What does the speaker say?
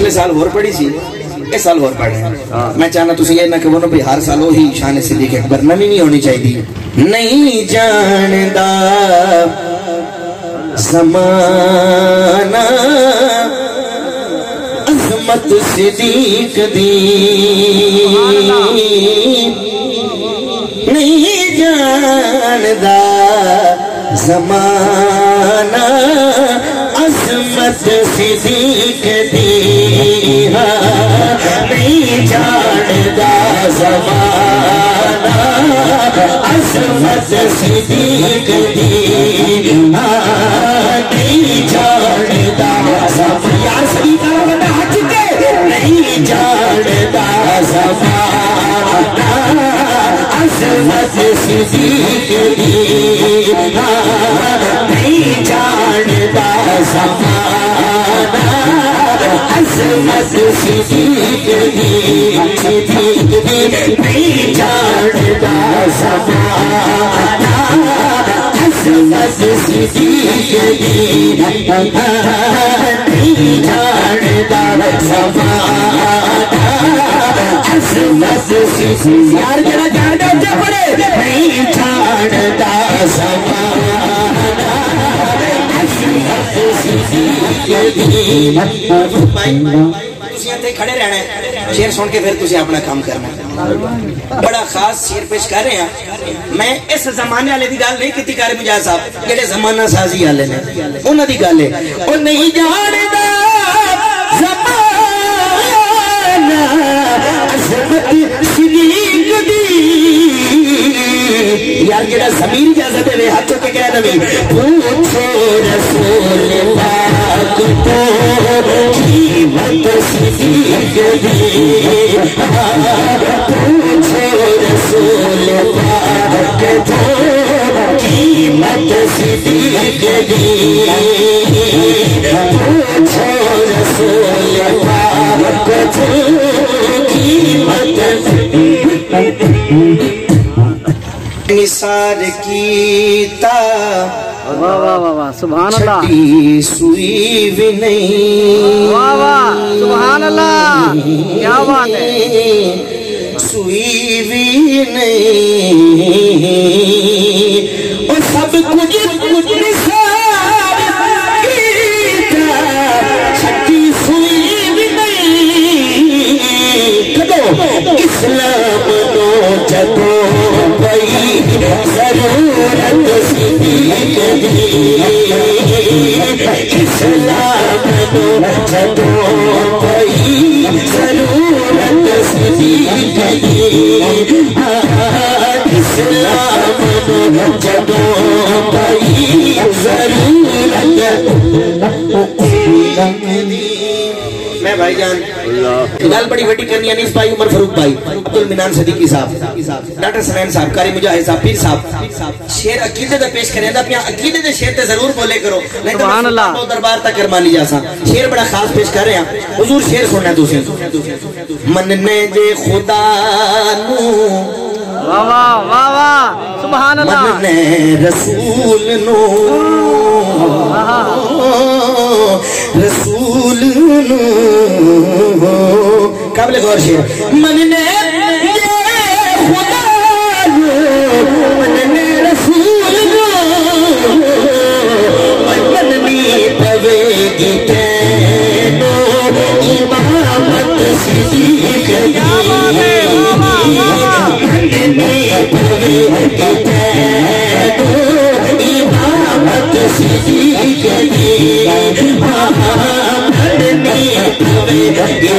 पिछले साल होर पढ़ी सी, इस साल होर पढ़ रहे हैं। मैं चाहना तुम ये ना कहो भाई हर साल वही शान सिद्दीक अकबर नवी नहीं होनी चाहिए। नहीं जानदा ज़माना अज़मत सिद्दीक दी, नहीं जानदा ज़माना अज़मत सिद्दीक दी, नहीं जानदा ज़माना अज़मत सिद्दीक दी, नहीं जानदा यार सभी का बता चुके, नहीं जानदा ज़माना अज़मत सिद्दीक दी, नहीं जानदा ज़माना अज़मत सिद्दीक दी, नहीं जानदा ज़माना अज़मत सिद्दीक दी, नहीं जानदा ज़माना अज़मत सिद्दीक। यार जरा जानो जबरे, नहीं जानदा ज़माना अज़मत सिद्दीक दी। खड़े रहना है, शेर सुन के फिर तुझे अपना काम करना। बड़ा खास शेर पेश कर रहे हैं। मैं इस जमाने वाले की गल नहीं की कारी मुजाहिद साहब, जेडे जमाना साजी वाले ने उन्हां दी गल है। ओ नहीं जानदा ज़माना अज़मत सिद्दीक दी, यार जेड़ा ज़मीर इजाजत दे हाथ चुक के कह नबी पूछो रसूल पाक तो कीमत सिद्दीक दी, पूछो रसूल पाक तो कीमत सिद्दीक दी, पूछो रसूल पाक तो कीमत निसार कीता। वाह वाह वाह वाह सुभान अल्लाह, सुई भी नहीं। वाह वाह सुभान अल्लाह, क्या बात है। सुई भी नहीं और सब कुछ निसार कीता, छठी सुई भी नहीं। कदो इस्लाम नो जदो ज़रूरत सिद्दीक दी, इस्लाम नो जदो कोई ज़रूरत सिद्दीक दी, इस्लाम नो जदो कोई ज़रूरत सिद्दीक दी। मैं भाईजान गल बड़ी वड्डी करनी है। नहीं भाई उमर फारूक भाई, अब्दुल मिनान सिद्दीकी साहब, डॉक्टर सनैन साहब, कारी मुजाहिद साहब, पीर साहब शेर अकीदे दा पेश करें। अपने अकीदे दे शेर ते जरूर बोले करो, नहीं तो दरबार तक करमानी जासा। शेर बड़ा खास पेश कर रहे हैं। हुजूर शेर सुनना तुसीं। मनने जे खुदा नू, वाह वाह वाह वाह सुभान अल्लाह, मनने रसूल नो, रसूल नो काबिल गौर शेर। मनने खुदा नो, मनने रसूल नो, मननी पवेगी तेनो इमामत सिद्दीक दी, मननी पवेगी तेनो इमामत सिद्दीक दी, मननी पवेगी